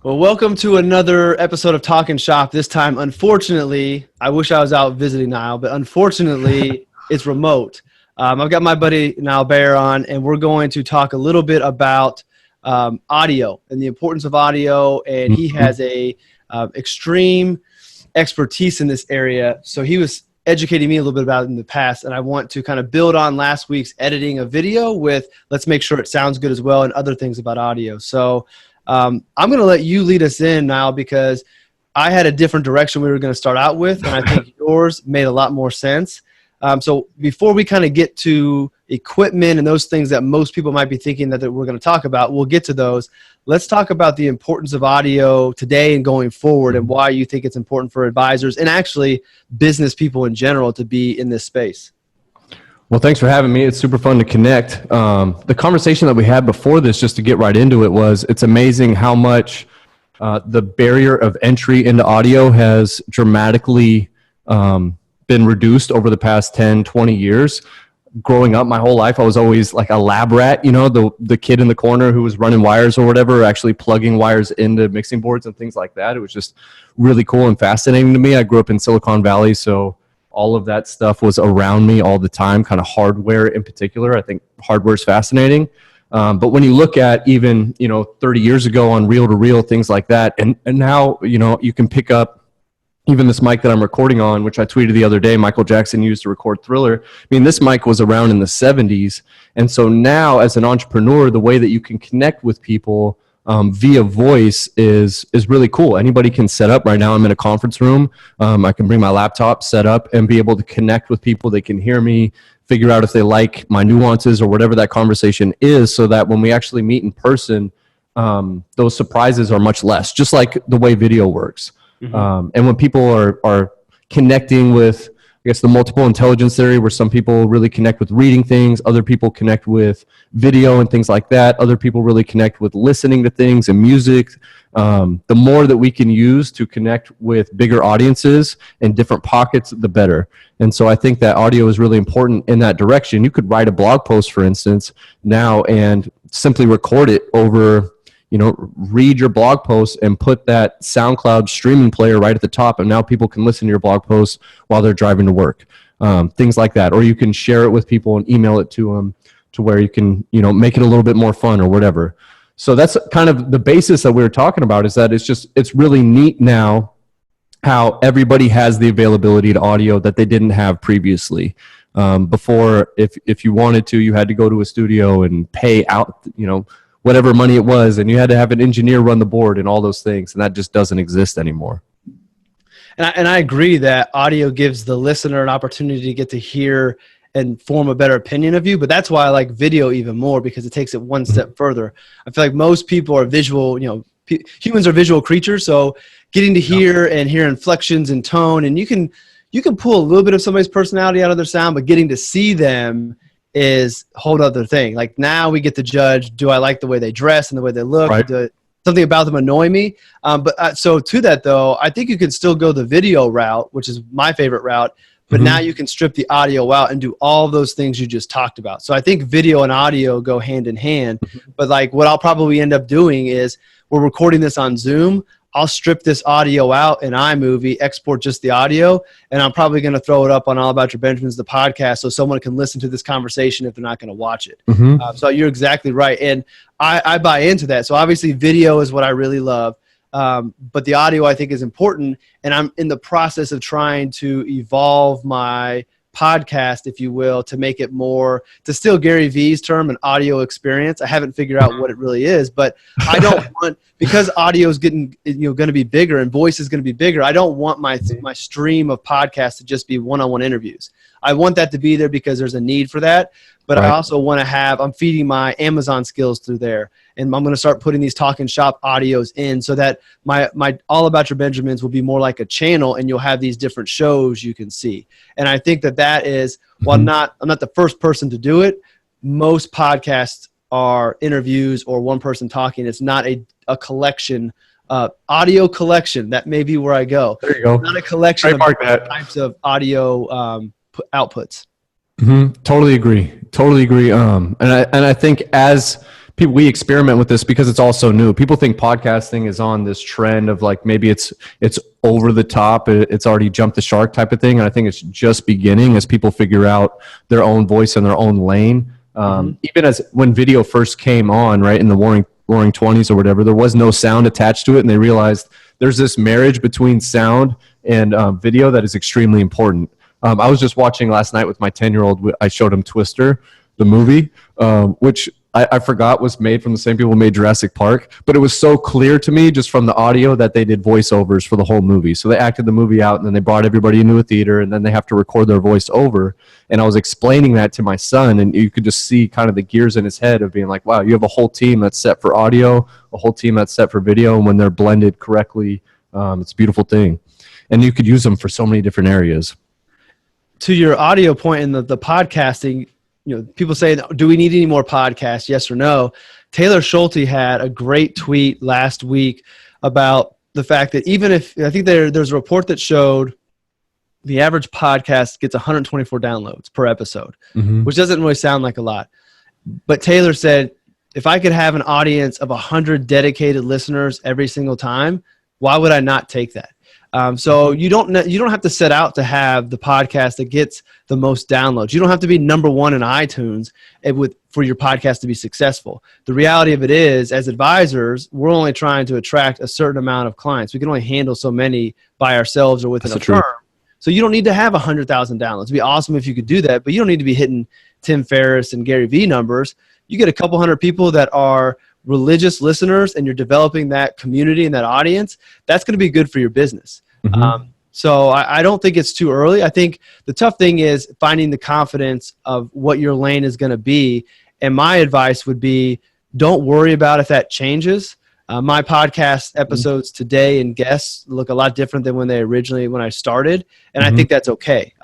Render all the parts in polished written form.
Well, welcome to another episode of Talkin Shop. This time, unfortunately, I wish I was out visiting Nyle, but unfortunately, it's remote. I've got my buddy Nyle Bear on, and we're going to talk a little bit about audio and the importance of audio. And he has a extreme expertise in this area, so he was educating me a little bit about it in the past, and I want to kind of build on last week's editing a video with let's make sure it sounds good as well and other things about audio. So I'm going to let you lead us in now because I had a different direction we were going to start out with, and I think yours made a lot more sense. So before we kind of get to equipment and those things that most people might be thinking that we're going to talk about, we'll get to those. Let's talk about the importance of audio today and going forward and why you think it's important for advisors and actually business people in general to be in this space. Well, thanks for having me. It's super fun to connect. The conversation that we had before this, just to get right into it, was it's amazing how much the barrier of entry into audio has dramatically been reduced over the past 10, 20 years. Growing up my whole life, I was always like a lab rat, you know, the kid in the corner who was running wires or whatever, actually plugging wires into mixing boards and things like that. It was just really cool and fascinating to me. I grew up in Silicon Valley, so all of that stuff was around me all the time, kind of hardware in particular. I think hardware is fascinating. But when you look at even, 30 years ago on reel-to-reel, things like that, and now, you can pick up even this mic that I'm recording on, which I tweeted the other day, Michael Jackson used to record Thriller. I mean, this mic was around in the 70s. And so now as an entrepreneur, the way that you can connect with people via voice is really cool. Anybody can set up. Right now I'm in a conference room. I can bring my laptop, set up, and be able to connect with people. They can hear me, figure out if they like my nuances or whatever that conversation is, so that when we actually meet in person, those surprises are much less, just like the way video works. Mm-hmm. And when people are connecting with, I guess, the multiple intelligence theory, where some people really connect with reading things, other people connect with video and things like that, other people really connect with listening to things and music. The more that we can use to connect with bigger audiences and different pockets, the better. And so I think that audio is really important in that direction. You could write a blog post, for instance, now and simply record it over, read your blog post and put that SoundCloud streaming player right at the top, and now people can listen to your blog post while they're driving to work, things like that. Or you can share it with people and email it to them to where you can, make it a little bit more fun or whatever. So that's kind of the basis that we were talking about, is that it's really neat now how everybody has the availability to audio that they didn't have previously. Before, if you wanted to, you had to go to a studio and pay out, whatever money it was, and you had to have an engineer run the board and all those things, and that just doesn't exist anymore. And I agree that audio gives the listener an opportunity to get to hear and form a better opinion of you, but that's why I like video even more, because it takes it one step further. I feel like most people are visual, humans are visual creatures, so getting to hear and hear inflections and tone, and you can pull a little bit of somebody's personality out of their sound, but getting to see them is a whole other thing. Like, now we get to judge, do I like the way they dress and the way they look? Right. Something about them annoy me? So to that though, I think you could still go the video route, which is my favorite route, but now you can strip the audio out and do all those things you just talked about. So I think video and audio go hand in hand, but like what I'll probably end up doing is, we're recording this on Zoom, I'll strip this audio out in iMovie, export just the audio, and I'm probably going to throw it up on All About Your Benjamins, the podcast, so someone can listen to this conversation if they're not going to watch it. So you're exactly right. And I buy into that. So obviously video is what I really love. But the audio I think is important. And I'm in the process of trying to evolve my podcast, if you will, to make it more, to steal Gary Vee's term, an audio experience. I haven't figured out what it really is, but I don't want, because audio is getting, going to be bigger and voice is going to be bigger, I don't want my stream of podcasts to just be one-on-one interviews. I want that to be there because there's a need for that. But I also want to I'm feeding my Amazon skills through there. And I'm going to start putting these Talkin Shop audios in so that my All About Your Benjamins will be more like a channel, and you'll have these different shows you can see. And I think that is, while I'm not the first person to do it, most podcasts are interviews or one person talking. It's not a collection, audio collection. That may be where I go. There you go. Not a collection of types of audio outputs. Totally agree. And I think as we experiment with this because it's all so new. People think podcasting is on this trend of like maybe it's over the top, it's already jumped the shark type of thing, and I think it's just beginning as people figure out their own voice and their own lane. Even as when video first came on, right, in the Roaring 20s or whatever, there was no sound attached to it, and they realized there's this marriage between sound and video that is extremely important. I was just watching last night with my 10-year-old. I showed him Twister, the movie, which I forgot was made from the same people who made Jurassic Park, but it was so clear to me just from the audio that they did voiceovers for the whole movie. So they acted the movie out, and then they brought everybody into a theater, and then they have to record their voice over. And I was explaining that to my son, and you could just see kind of the gears in his head of being like, wow, you have a whole team that's set for audio, a whole team that's set for video, and when they're blended correctly, it's a beautiful thing. And you could use them for so many different areas. To your audio point in the podcasting, people say, do we need any more podcasts? Yes or no. Taylor Schulte had a great tweet last week about the fact that even if, I think there's a report that showed the average podcast gets 124 downloads per episode, which doesn't really sound like a lot. But Taylor said, if I could have an audience of 100 dedicated listeners every single time, why would I not take that? So you don't have to set out to have the podcast that gets the most downloads. You don't have to be number one in iTunes for your podcast to be successful. The reality of it is, as advisors, we're only trying to attract a certain amount of clients. We can only handle so many by ourselves or within a firm. So you don't need to have 100,000 downloads. It'd be awesome if you could do that, but you don't need to be hitting Tim Ferriss and Gary Vee numbers. You get a couple hundred people that are religious listeners and you're developing that community and that audience, that's going to be good for your business. So I don't think it's too early. I think the tough thing is finding the confidence of what your lane is going to be. And my advice would be, don't worry about if that changes. My podcast episodes today and guests look a lot different than when I started. And I think that's okay.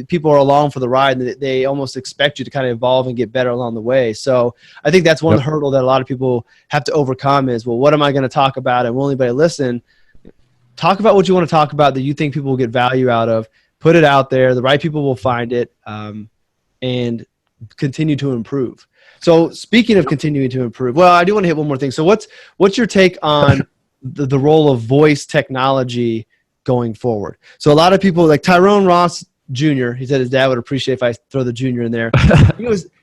People are along for the ride, and they almost expect you to kind of evolve and get better along the way. So I think that's one of the hurdle that a lot of people have to overcome is, well, what am I going to talk about? And will anybody listen? Talk about what you want to talk about that you think people will get value out of. Put it out there. The right people will find it, and continue to improve. So speaking of continuing to improve, well, I do want to hit one more thing. So what's your take on the role of voice technology going forward? So a lot of people like Tyrone Ross Jr., he said his dad would appreciate if I throw the junior in there.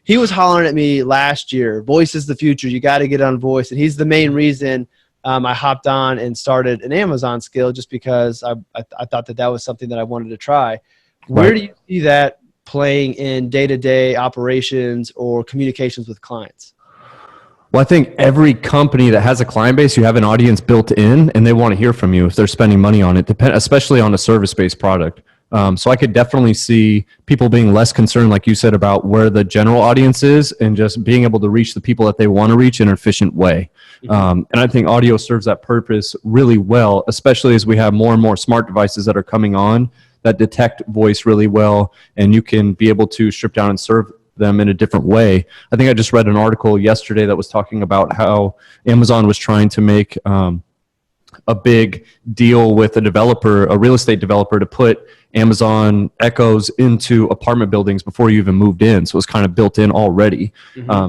He was hollering at me last year, voice is the future. You got to get on voice. And he's the main reason I hopped on and started an Amazon skill, just because I thought that was something that I wanted to try. Where do you see that playing in day-to-day operations or communications with clients? Well, I think every company that has a client base, you have an audience built in, and they want to hear from you if they're spending money on it, especially on a service-based product. So I could definitely see people being less concerned, like you said, about where the general audience is and just being able to reach the people that they want to reach in an efficient way. And I think audio serves that purpose really well, especially as we have more and more smart devices that are coming on that detect voice really well, and you can be able to strip down and serve them in a different way. I think I just read an article yesterday that was talking about how Amazon was trying to make a big deal with a real estate developer, to put Amazon Echoes into apartment buildings before you even moved in. So it was kind of built in already.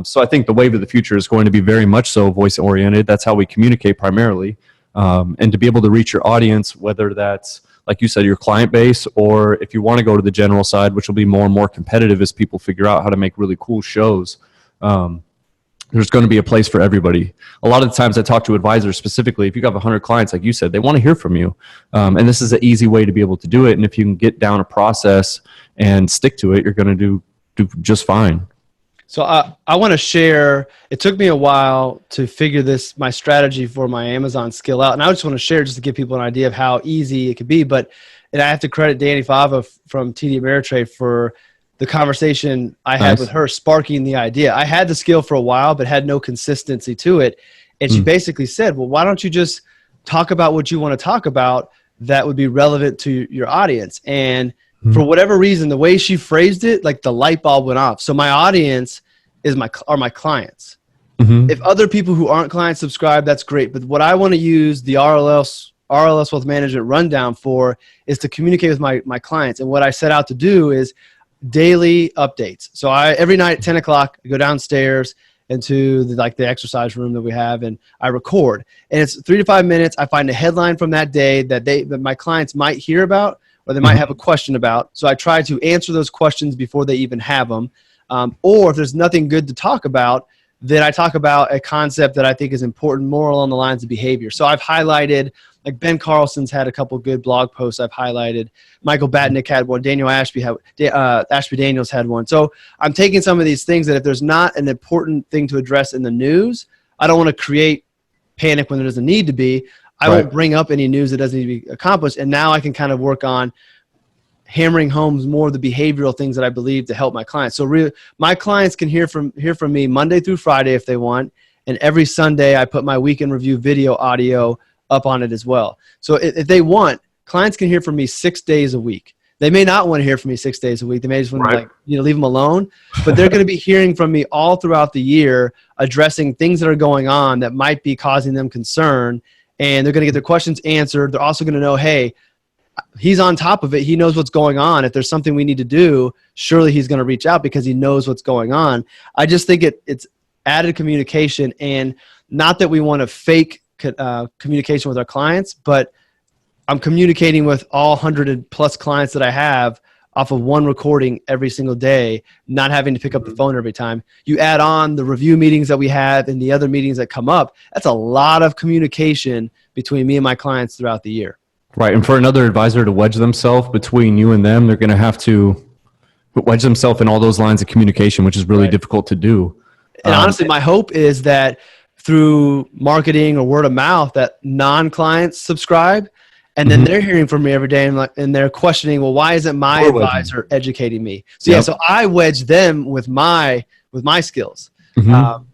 So I think the wave of the future is going to be very much so voice oriented. That's how we communicate primarily. And to be able to reach your audience, whether that's, like you said, your client base, or if you want to go to the general side, which will be more and more competitive as people figure out how to make really cool shows, there's going to be a place for everybody. A lot of the times I talk to advisors specifically, if you have 100 clients, like you said, they want to hear from you. And this is an easy way to be able to do it. And if you can get down a process and stick to it, you're going to do just fine. So I want to share, it took me a while to figure my strategy for my Amazon skill out. And I just want to share just to give people an idea of how easy it could be. And I have to credit Danny Fava from TD Ameritrade for the conversation I had with her, sparking the idea. I had the skill for a while, but had no consistency to it. And she basically said, well, why don't you just talk about what you want to talk about that would be relevant to your audience? And for whatever reason, the way she phrased it, like the light bulb went off. So my audience are my clients. If other people who aren't clients subscribe, that's great. But what I want to use the RLS Wealth Management Rundown for is to communicate with my clients. And what I set out to do is daily updates. So every night at 10 o'clock, I go downstairs into the exercise room that we have, and I record. And it's 3 to 5 minutes. I find a headline from that day that my clients might hear about, or they might have a question about. So I try to answer those questions before they even have them. Or if there's nothing good to talk about, then I talk about a concept that I think is important, more along the lines of behavior. So I've highlighted, like Ben Carlson's had a couple good blog posts I've highlighted. Michael Batnick had one. Ashby Daniels had one. So I'm taking some of these things that if there's not an important thing to address in the news, I don't want to create panic when there doesn't need to be. I won't bring up any news that doesn't need to be accomplished. And now I can kind of work on hammering home more of the behavioral things that I believe to help my clients. So my clients can hear from me Monday through Friday if they want. And every Sunday I put my weekend review video audio up on it as well. So if they want, clients can hear from me 6 days a week. They may not want to hear from me 6 days a week. They may just want to leave them alone, but they're going to be hearing from me all throughout the year, addressing things that are going on that might be causing them concern. And they're going to get their questions answered. They're also going to know, hey, he's on top of it. He knows what's going on. If there's something we need to do, surely he's going to reach out because he knows what's going on. I just think it's added communication, and not that we want to fake communication with our clients, but I'm communicating with all 100+ clients that I have off of one recording every single day, not having to pick up the phone every time. You add on the review meetings that we have and the other meetings that come up. That's a lot of communication between me and my clients throughout the year. Right. And for another advisor to wedge themselves between you and them, they're going to have to wedge themselves in all those lines of communication, which is really difficult to do. And honestly, my hope is that through marketing or word of mouth, that non-clients subscribe, and then they're hearing from me every day, and they're questioning, well, why isn't my advisor educating me? So so I wedge them with my skills.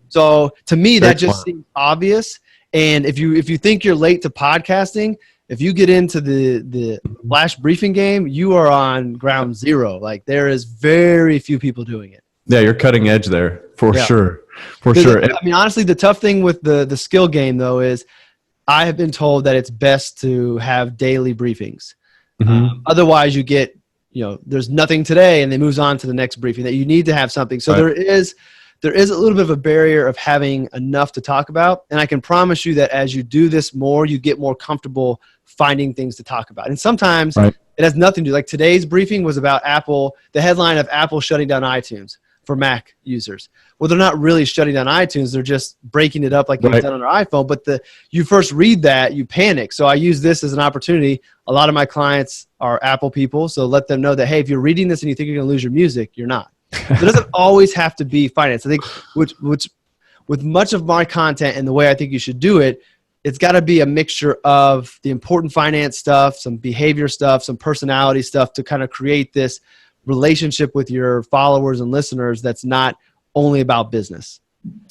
So to me, that just seems obvious. And if you think you're late to podcasting, if you get into the flash briefing game, you are on ground zero. Like, there is very few people doing it. Yeah, you're cutting edge there for sure. For sure. I mean, honestly, the tough thing with the skill game, though, is I have been told that it's best to have daily briefings. Otherwise, you get, there's nothing today, and it moves on to the next briefing. That you need to have something. So there is a little bit of a barrier of having enough to talk about. And I can promise you that as you do this more, you get more comfortable finding things to talk about. And sometimes it has nothing to do. Like today's briefing was about Apple, the headline of Apple shutting down iTunes for Mac users. Well, they're not really shutting down iTunes. They're just breaking it up like they've done on their iPhone. But you first read that, you panic. So I use this as an opportunity. A lot of my clients are Apple people. So let them know that, hey, if you're reading this and you think you're going to lose your music, you're not. So it doesn't always have to be finance. I think which with much of my content and the way I think you should do it, it's got to be a mixture of the important finance stuff, some behavior stuff, some personality stuff to kind of create this relationship with your followers and listeners that's not only about business.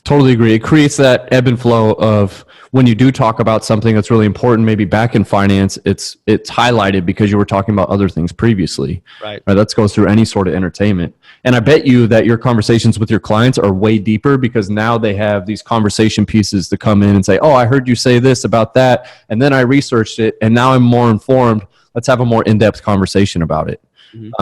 Totally agree. It creates that ebb and flow of when you do talk about something that's really important, maybe back in finance, it's highlighted because you were talking about other things previously. Right. That goes through any sort of entertainment. And I bet you that your conversations with your clients are way deeper because now they have these conversation pieces to come in and say, oh, I heard you say this about that. And then I researched it and now I'm more informed. Let's have a more in-depth conversation about it.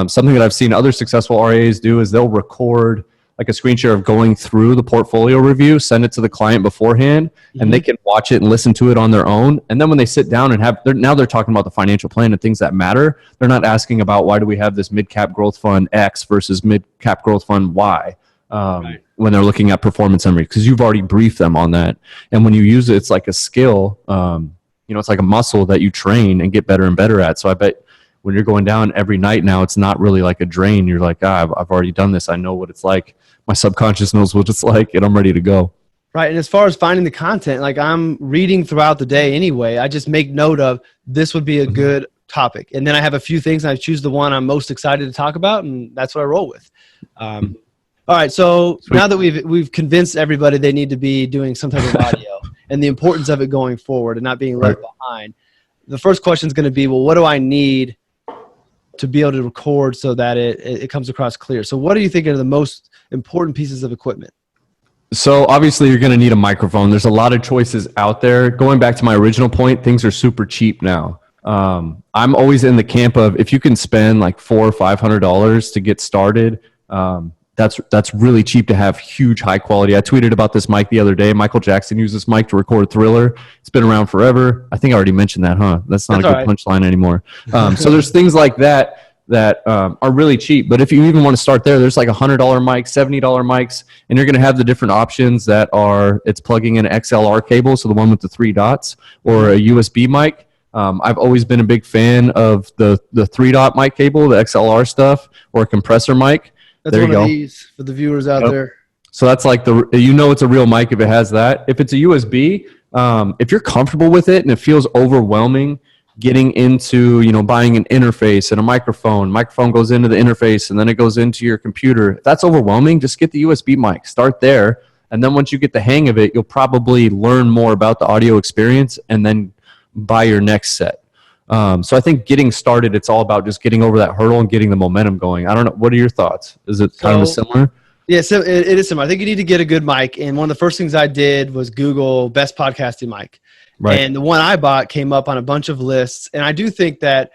Something that I've seen other successful RIAs do is they'll record like a screen share of going through the portfolio review, send it to the client beforehand, and they can watch it and listen to it on their own. And then when they sit down and now they're talking about the financial plan and things that matter. They're not asking about why do we have this mid-cap growth fund X versus mid-cap growth fund Y when they're looking at performance summary, because you've already briefed them on that. And when you use it, it's like a skill. It's like a muscle that you train and get better and better at. So I bet when you're going down every night now, it's not really like a drain. You're like, I've already done this. I know what it's like. My subconscious knows what it's like, and I'm ready to go. Right. And as far as finding the content, like I'm reading throughout the day anyway. I just make note of this would be a good topic. And then I have a few things and I choose the one I'm most excited to talk about, and that's what I roll with. All right. So now that we've convinced everybody they need to be doing some type of audio and the importance of it going forward and not being left behind, the first question is going to be, well, what do I need to be able to record so that it comes across clear? So what do you think are the most important pieces of equipment? So obviously you're going to need a microphone. There's a lot of choices out there. Going back to my original point, things are super cheap now. I'm always in the camp of if you can spend like $400 or $500 to get started, that's really cheap to have huge high quality. I tweeted about this mic the other day. Michael Jackson used this mic to record Thriller. It's been around forever. I think I already mentioned that, huh? That's not a good punchline anymore. So there's things like that are really cheap. But if you even want to start there, there's like $100 mic, $70 mics, and you're going to have the different options that are, it's plugging in an XLR cable, so the one with the 3 dots, or a USB mic. I've always been a big fan of the 3-dot mic cable, the XLR stuff, or a compressor mic. That's there you go. Of these for the viewers out there. So that's like it's a real mic if it has that. If it's a USB, if you're comfortable with it and it feels overwhelming, getting into, buying an interface and a microphone. Microphone goes into the interface and then it goes into your computer. If that's overwhelming, just get the USB mic. Start there. And then once you get the hang of it, you'll probably learn more about the audio experience and then buy your next set. So I think getting started, it's all about just getting over that hurdle and getting the momentum going. I don't know. What are your thoughts? Is it kind of similar? Yeah, so it is similar. I think you need to get a good mic. And one of the first things I did was Google best podcasting mic. Right. And the one I bought came up on a bunch of lists. And I do think that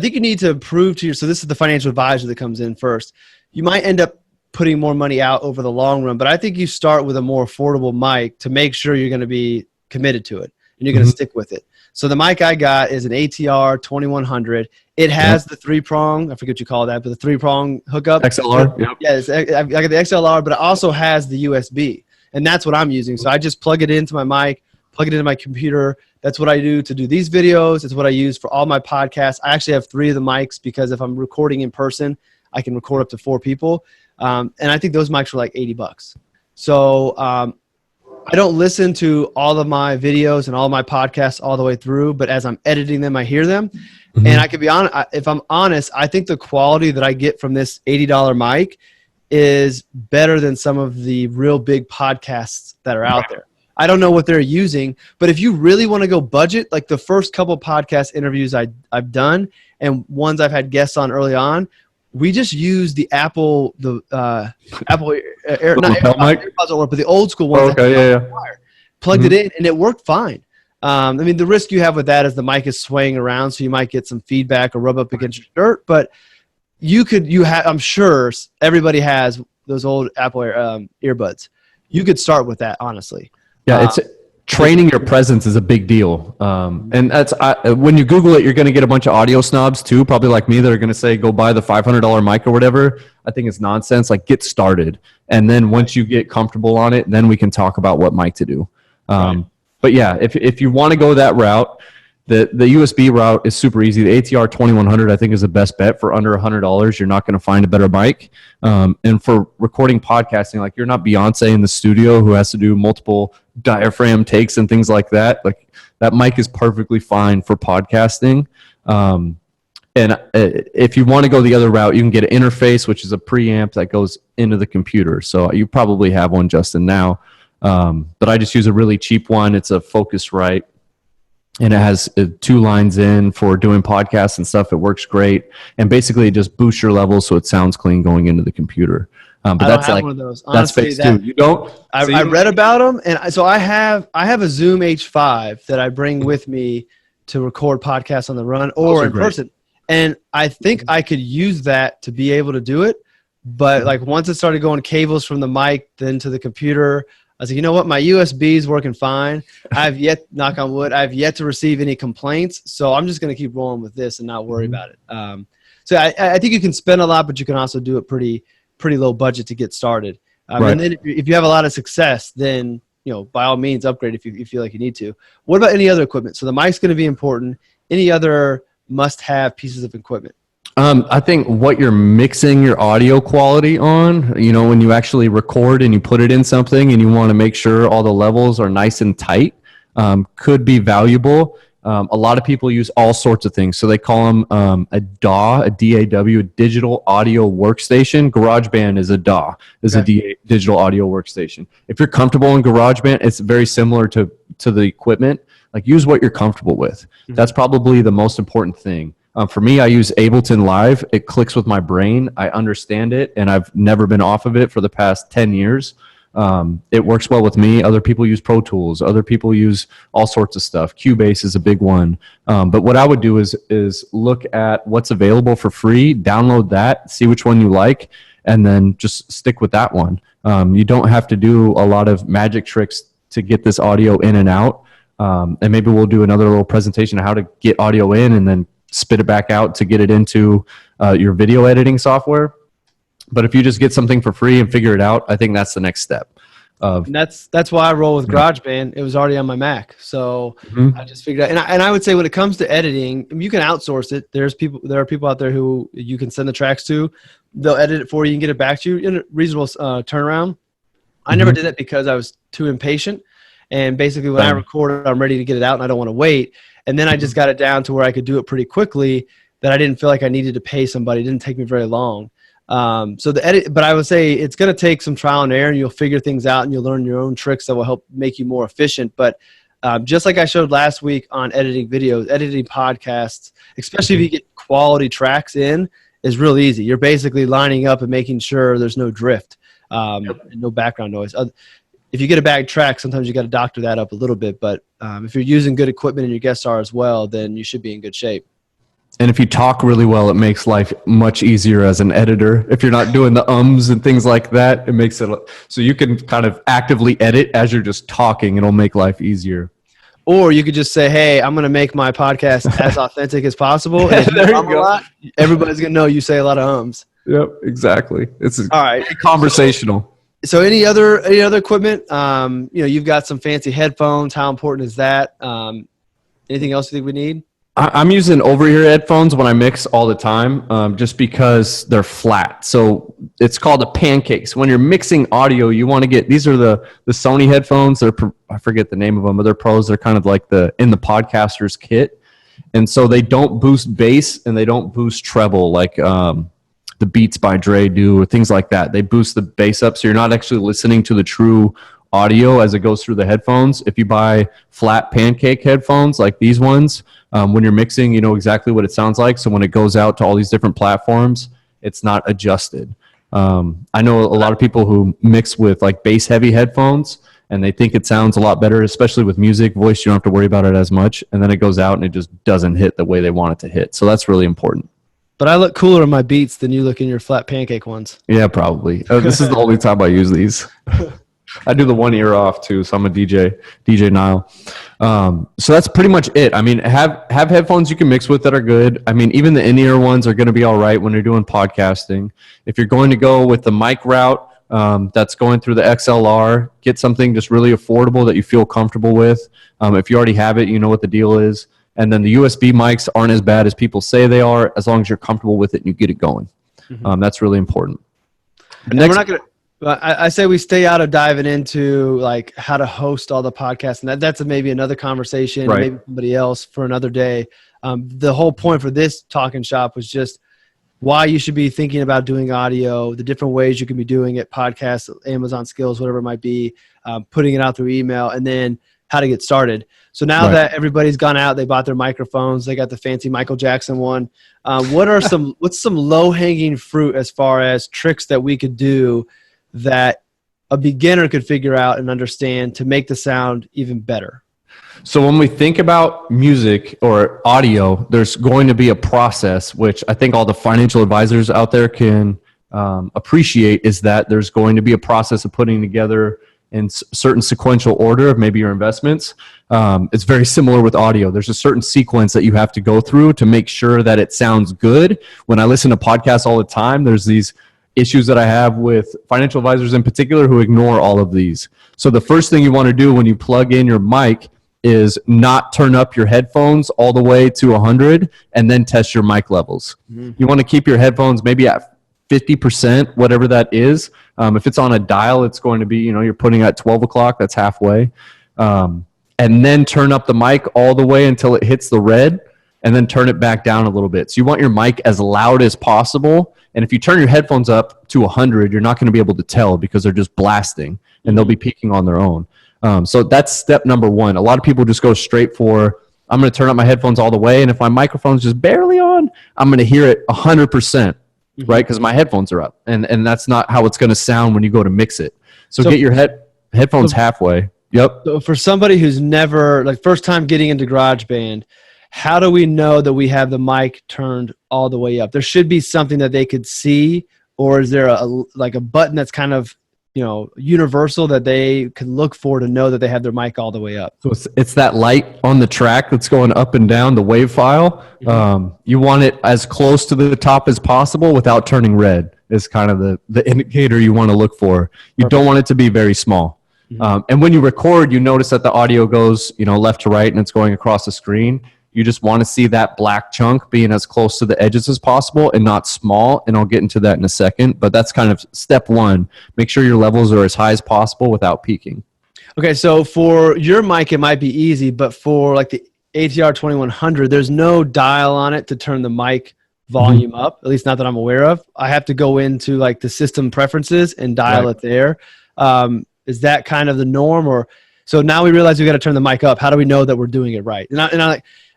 you need to prove to so this is the financial advisor that comes in first. You might end up putting more money out over the long run, but I think you start with a more affordable mic to make sure you're going to be committed to it and you're going to stick with it. So the mic I got is an ATR 2100. It has the 3-prong, I forget what you call that, but the 3-prong hookup. XLR. Yep. Yeah, I got the XLR, but it also has the USB. And that's what I'm using. So I just plug it into my mic, plug it into my computer. That's what I do to do these videos. It's what I use for all my podcasts. I actually have 3 of the mics because if I'm recording in person, I can record up to 4 people. And I think those mics were like $80. So I don't listen to all of my videos and all of my podcasts all the way through, but as I'm editing them, I hear them. And I can be honest, if I'm honest, I think the quality that I get from this $80 mic is better than some of the real big podcasts that are out there. I don't know what they're using, but if you really want to go budget, like the first couple podcast interviews I've done and ones I've had guests on early on, we just used the Apple, Apple Air, not AirPods, but the old school ones. Plugged it in and it worked fine. I mean, the risk you have with that is the mic is swaying around, so you might get some feedback or rub up against your shirt. But I'm sure everybody has those old Apple earbuds. You could start with that, honestly. Yeah, it's training your presence is a big deal. And that's when you Google it, you're going to get a bunch of audio snobs too, probably like me, that are going to say, go buy the $500 mic or whatever. I think it's nonsense. Like, get started. And then once you get comfortable on it, then we can talk about what mic to do. But yeah, if you want to go that route, the USB route is super easy. The ATR 2100, I think, is the best bet for under $100. You're not going to find a better mic. And for recording podcasting, like, you're not Beyonce in the studio who has to do multiple diaphragm takes and things like that. Like, that mic is perfectly fine for podcasting. And if you want to go the other route, you can get an interface, which is a preamp that goes into the computer. So you probably have one, Justin, now. But I just use a really cheap one. It's a Focusrite. And it has 2 lines in for doing podcasts and stuff. It works great. And basically it just boosts your levels so it sounds clean going into the computer. But that's like one of those. Honestly, that's phase 2. You don't? I read about them. And so I have a Zoom H5 that I bring with me to record podcasts on the run or in person. And I think I could use that to be able to do it. But like once it started going cables from the mic then to the computer, I was like, you know what? My USB is working fine. Knock on wood, I've yet to receive any complaints. So I'm just going to keep rolling with this and not worry about it. So I think you can spend a lot, but you can also do it pretty low budget to get started. And then if you have a lot of success, then, by all means, upgrade if you feel like you need to. What about any other equipment? So the mic's going to be important. Any other must-have pieces of equipment? I think what you're mixing your audio quality on, when you actually record and you put it in something and you want to make sure all the levels are nice and tight, could be valuable. A lot of people use all sorts of things. So they call them a DAW, a DAW, a digital audio workstation. GarageBand is a DAW, a digital audio workstation. If you're comfortable in GarageBand, it's very similar to the equipment. Like, use what you're comfortable with. That's probably the most important thing. For me, I use Ableton Live. It clicks with my brain. I understand it, and I've never been off of it for the past 10 years. It works well with me. Other people use Pro Tools. Other people use all sorts of stuff. Cubase is a big one. But what I would do is look at what's available for free, download that, see which one you like, and then just stick with that one. You don't have to do a lot of magic tricks to get this audio in and out. And maybe we'll do another little presentation of how to get audio in and then spit it back out to get it into your video editing software. But if you just get something for free and figure it out, I think that's the next step. And that's why I roll with GarageBand. It was already on my Mac, so I just figured out. And I would say when it comes to editing, you can outsource it. There are people out there who you can send the tracks to. They'll edit it for you and get it back to you in a reasonable turnaround. I never did that because I was too impatient. And basically, when I record it, I'm ready to get it out, and I don't want to wait. And then I just got it down to where I could do it pretty quickly. That I didn't feel like I needed to pay somebody. It didn't take me very long. So the edit, but I would say it's going to take some trial and error, and you'll figure things out, and you'll learn your own tricks that will help make you more efficient. But just like I showed last week on editing videos, editing podcasts, especially if you get quality tracks in, is real easy. You're basically lining up and making sure there's no drift, and no background noise. If you get a bad track, sometimes you got to doctor that up a little bit. But if you're using good equipment and your guests are as well, then you should be in good shape. And if you talk really well, it makes life much easier as an editor. If you're not doing the ums and things like that, it makes it so you can kind of actively edit as you're just talking. It'll make life easier. Or you could just say, hey, I'm going to make my podcast as authentic as possible. And if you hum a lot, everybody's going to know you say a lot of ums. Yep, exactly. It's all right. Conversational. So any other equipment? You've got some fancy headphones. How important is that? Anything else you think we need? I'm using over-ear headphones when I mix all the time, just because they're flat. So it's called a pancake. So when you're mixing audio, you want to get, these are the Sony headphones. I forget the name of them, but they're pros. They're kind of like in the podcaster's kit. And so they don't boost bass and they don't boost treble like the Beats by Dre do or things like that. They boost the bass up, so you're not actually listening to the true audio as it goes through the headphones. If you buy flat pancake headphones like these ones, when you're mixing, you know exactly what it sounds like. So when it goes out to all these different platforms, it's not adjusted. I know a lot of people who mix with like bass heavy headphones and they think it sounds a lot better, especially with music. Voice, you don't have to worry about it as much. And then it goes out and it just doesn't hit the way they want it to hit. So that's really important. But I look cooler in my Beats than you look in your flat pancake ones. Yeah, probably. This is the only time I use these. I do the one ear off too, so I'm a DJ Nyle. So that's pretty much it. I mean, have headphones you can mix with that are good. I mean, even the in-ear ones are going to be all right when you're doing podcasting. If you're going to go with the mic route that's going through the XLR, get something just really affordable that you feel comfortable with. If you already have it, you know what the deal is. And then the USB mics aren't as bad as people say they are, as long as you're comfortable with it and you get it going. That's really important. We're not going to. I say we stay out of diving into like how to host all the podcasts, and that's maybe another conversation, right. Maybe somebody else for another day. The whole point for this Talkin' Shop was just why you should be thinking about doing audio, the different ways you can be doing it, podcasts, Amazon skills, whatever it might be, putting it out through email, and then how to get started. So now that everybody's gone out, they bought their microphones, they got the fancy Michael Jackson one. What's some low-hanging fruit as far as tricks that we could do that a beginner could figure out and understand to make the sound even better? So when we think about music or audio, there's going to be a process, which I think all the financial advisors out there can appreciate, is that there's going to be a process of putting together in certain sequential order of maybe your investments. It's very similar with audio. There's a certain sequence that you have to go through to make sure that it sounds good. When I listen to podcasts all the time, there's these issues that I have with financial advisors in particular who ignore all of these. So the first thing you want to do when you plug in your mic is not turn up your headphones all the way to 100 and then test your mic levels. You want to keep your headphones maybe at 50%, whatever that is. If it's on a dial, it's going to be, you're putting at 12 o'clock, that's halfway. And then turn up the mic all the way until it hits the red, and then turn it back down a little bit. So you want your mic as loud as possible. And if you turn your headphones up to 100, you're not going to be able to tell because they're just blasting and they'll be peaking on their own. So that's step number one. A lot of people just go straight for, I'm going to turn up my headphones all the way. And if my microphone's just barely on, I'm going to hear it 100%, right? Because my headphones are up. And that's not how it's going to sound when you go to mix it. So get your headphones halfway. Yep. So for somebody who's never, like first time getting into GarageBand, how do we know that we have the mic turned all the way up? There should be something that they could see or is there like a button that's kind of, universal that they can look for to know that they have their mic all the way up? So it's that light on the track that's going up and down the wave file. Mm-hmm. You want it as close to the top as possible without turning red is kind of the indicator you want to look for. You don't want it to be very small. Mm-hmm. And when you record, you notice that the audio goes, left to right and it's going across the screen. You just want to see that black chunk being as close to the edges as possible and not small. And I'll get into that in a second, but that's kind of step one. Make sure your levels are as high as possible without peaking. Okay, so for your mic, it might be easy, but for like the ATR 2100, there's no dial on it to turn the mic volume up, at least not that I'm aware of. I have to go into like the system preferences and dial it there. Is that kind of the norm? Or so now we realize we got to turn the mic up. How do we know that we're doing it right?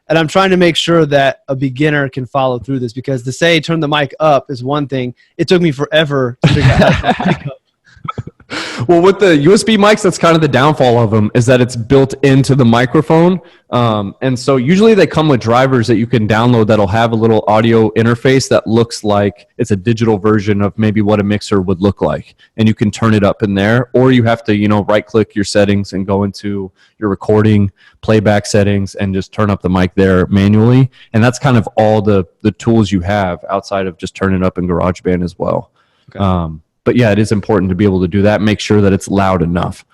And I'm trying to make sure that a beginner can follow through this, because to say turn the mic up is one thing. It took me forever to figure out how to turn the mic up. Well, with the USB mics, that's kind of the downfall of them, is that it's built into the microphone. And so usually they come with drivers that you can download that'll have a little audio interface that looks like it's a digital version of maybe what a mixer would look like. And you can turn it up in there, or you have to, right click your settings and go into your recording playback settings and just turn up the mic there manually. And that's kind of all the tools you have outside of just turning it up in GarageBand as well. Okay. But yeah, it is important to be able to do that. Make sure that it's loud enough.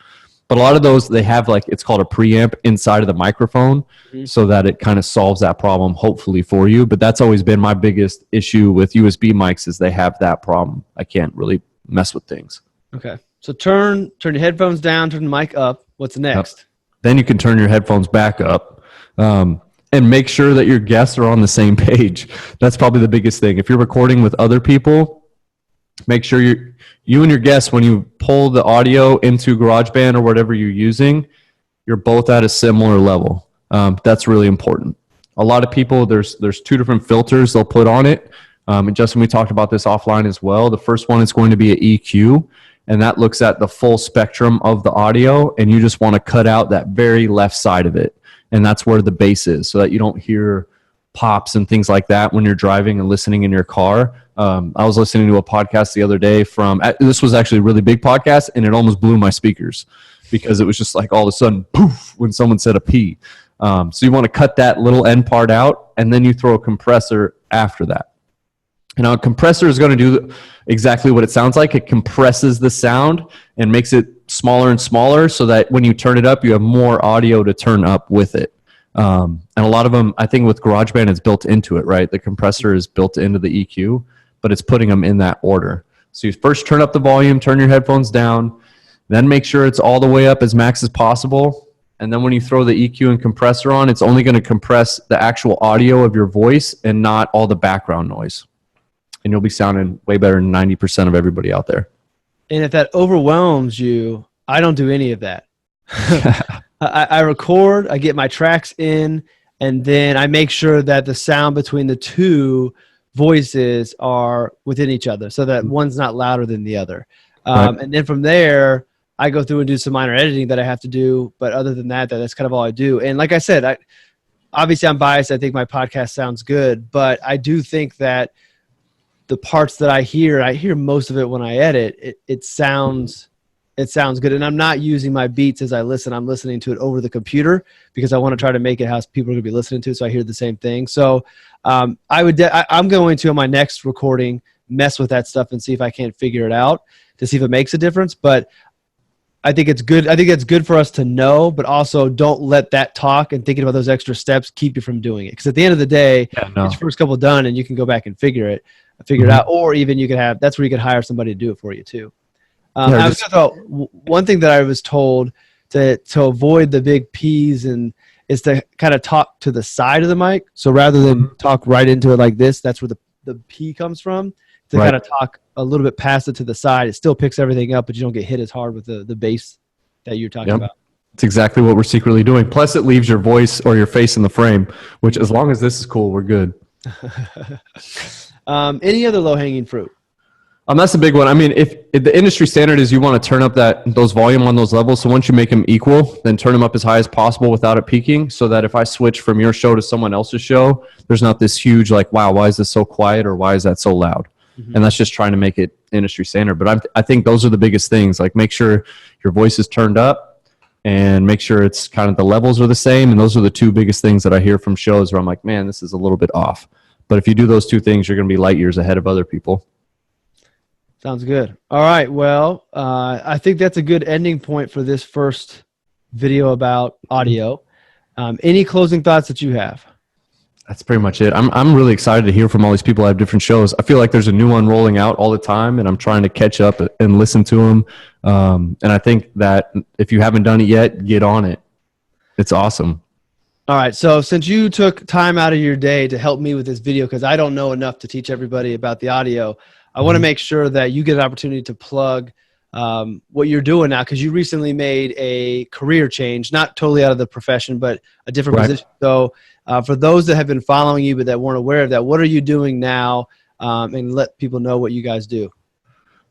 But a lot of those, they have it's called a preamp inside of the microphone, so that it kind of solves that problem, hopefully, for you. But that's always been my biggest issue with USB mics, is they have that problem. I can't really mess with things. Okay. So turn your headphones down, turn the mic up. What's next? Yep. Then you can turn your headphones back up. And make sure that your guests are on the same page. That's probably the biggest thing. If you're recording with other people, make sure you and your guests, when you pull the audio into GarageBand or whatever you're using, you're both at a similar level. That's really important. A lot of people, there's two different filters they'll put on it. And Justin, we talked about this offline as well. The first one is going to be an EQ, and that looks at the full spectrum of the audio, and you just want to cut out that very left side of it. And that's where the bass is, so that you don't hear pops and things like that when you're driving and listening in your car. I was listening to a podcast the other day this was actually a really big podcast, and it almost blew my speakers, because it was just like all of a sudden, poof, when someone said a P. So you want to cut that little end part out, and then you throw a compressor after that. And now a compressor is going to do exactly what it sounds like. It compresses the sound and makes it smaller and smaller, so that when you turn it up, you have more audio to turn up with it. And a lot of them, I think with GarageBand, it's built into it, right? The compressor is built into the EQ, but it's putting them in that order. So you first turn up the volume, turn your headphones down, then make sure it's all the way up as max as possible. And then when you throw the EQ and compressor on, it's only going to compress the actual audio of your voice and not all the background noise. And you'll be sounding way better than 90% of everybody out there. And if that overwhelms you, I don't do any of that. I record, I get my tracks in, and then I make sure that the sound between the two voices are within each other, so that one's not louder than the other. Right. And then from there, I go through and do some minor editing that I have to do. But other than that, that's kind of all I do. And like I said, obviously I'm biased. I think my podcast sounds good, but I do think that the parts that I hear most of it when I edit. It sounds good. And I'm not using my beats as I listen. I'm listening to it over the computer, because I want to try to make it how people are going to be listening to it, so I hear the same thing. So I'm going to, on my next recording, mess with that stuff and see if I can't figure it out to see if it makes a difference. But I think it's good. I think it's good for us to know, but also don't let that talk and thinking about those extra steps keep you from doing it. Because at the end of the day, get your first couple done, and you can go back and figure it out. Or even you can that's where you could hire somebody to do it for you too. I was going to throw one thing that I was told to avoid the big P's is to kind of talk to the side of the mic. So rather than talk right into it like this, that's where the P comes from. To kind of talk a little bit past it to the side. It still picks everything up, but you don't get hit as hard with the bass that you're talking about. It's exactly what we're secretly doing. Plus, it leaves your voice or your face in the frame, which, as long as this is cool, we're good. Any other low-hanging fruit? That's a big one. I mean, if the industry standard is you want to turn up those volume on those levels, so once you make them equal, then turn them up as high as possible without it peaking, so that if I switch from your show to someone else's show, there's not this huge wow, why is this so quiet, or why is that so loud? And that's just trying to make it industry standard. But I think those are the biggest things. Like, make sure your voice is turned up and make sure it's kind of the levels are the same. And those are the two biggest things that I hear from shows where I'm like, man, this is a little bit off. But if you do those two things, you're going to be light years ahead of other people. Sounds good. All right. Well, I think that's a good ending point for this first video about audio. Any closing thoughts that you have? That's pretty much it. I'm really excited to hear from all these people that have different shows. I feel like there's a new one rolling out all the time, and I'm trying to catch up and listen to them. And I think that if you haven't done it yet, get on it. It's awesome. All right. So since you took time out of your day to help me with this video, because I don't know enough to teach everybody about the audio, I want to make sure that you get an opportunity to plug what you're doing now, because you recently made a career change, not totally out of the profession, but a different position. So for those that have been following you but that weren't aware of that, what are you doing now? And let people know what you guys do.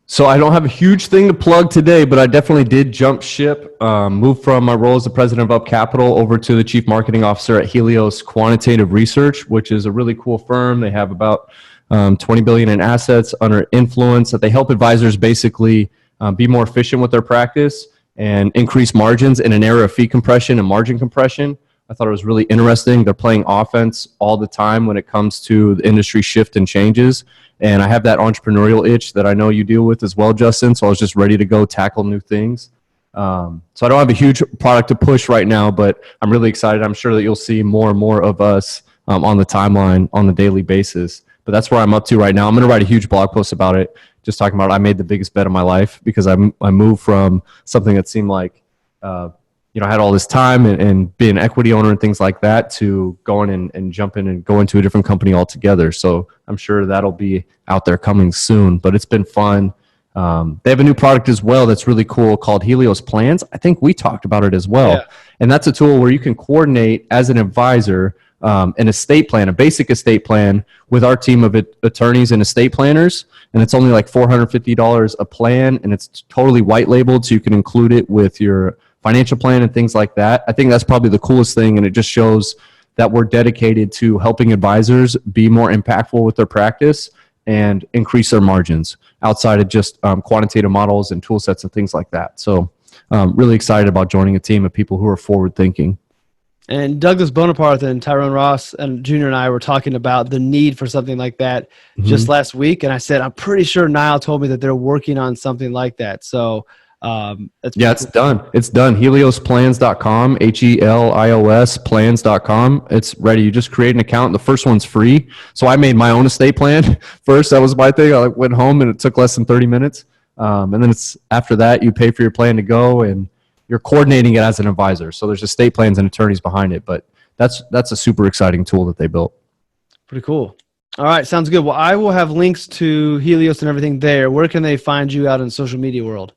So I don't have a huge thing to plug today, but I definitely did jump ship, move from my role as the president of Up Capital over to the chief marketing officer at Helios Quantitative Research, which is a really cool firm. They have about 20 billion in assets under influence that they help advisors basically be more efficient with their practice and increase margins in an era of fee compression and margin compression. I thought it was really interesting. They're playing offense all the time when it comes to the industry shift and changes. And I have that entrepreneurial itch that I know you deal with as well, Justin. So I was just ready to go tackle new things. So I don't have a huge product to push right now, but I'm really excited. I'm sure that you'll see more and more of us on the timeline on a daily basis. But that's where I'm up to right now. I'm going to write a huge blog post about it, just talking about I made the biggest bet of my life because I moved from something that seemed like, I had all this time and being an equity owner and things like that to going and jumping and going to a different company altogether. So I'm sure that'll be out there coming soon, but it's been fun. They have a new product as well that's really cool called Helios Plans. I think we talked about it as well. Yeah. And that's a tool where you can coordinate as an advisor an estate plan, a basic estate plan with our team of attorneys and estate planners. And it's only like $450 a plan, and it's totally white labeled, so you can include it with your financial plan and things like that. I think that's probably the coolest thing, and it just shows that we're dedicated to helping advisors be more impactful with their practice and increase their margins outside of just quantitative models and tool sets and things like that. So really excited about joining a team of people who are forward thinking. And Douglas Bonaparte and Tyrone Ross and Junior and I were talking about the need for something like that just last week. And I said, I'm pretty sure Nyle told me that they're working on something like that. So it's done. It's done. HeliosPlans.com, HELIOS plans.com. It's ready. You just create an account. The first one's free. So I made my own estate plan first. That was my thing. I went home and it took less than 30 minutes. And then it's after that you pay for your plan to go and you're coordinating it as an advisor. So there's estate plans and attorneys behind it, but that's a super exciting tool that they built. Pretty cool. All right. Sounds good. Well, I will have links to Helios and everything there. Where can they find you out in the social media world?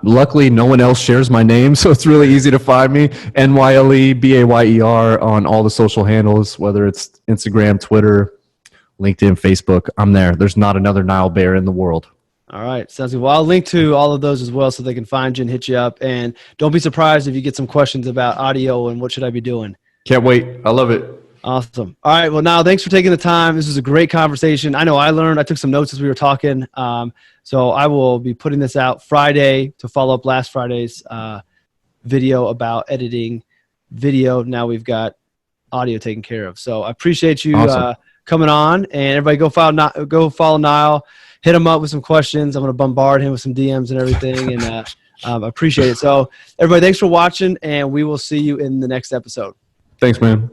Luckily, no one else shares my name, so it's really easy to find me. NYLEBAYER on all the social handles, whether it's Instagram, Twitter, LinkedIn, Facebook. I'm there. There's not another Nyle Bear in the world. All right. Sounds good. Well, I'll link to all of those as well so they can find you and hit you up. And don't be surprised if you get some questions about audio and what should I be doing. Can't wait. I love it. Awesome. All right. Well, Nyle, thanks for taking the time. This was a great conversation. I know I learned. I took some notes as we were talking. So I will be putting this out Friday to follow up last Friday's video about editing video. Now we've got audio taken care of. So I appreciate you coming on. And everybody go follow Nyle. Hit him up with some questions. I'm going to bombard him with some DMs and everything. And I appreciate it. So everybody, thanks for watching. And we will see you in the next episode. Thanks, man.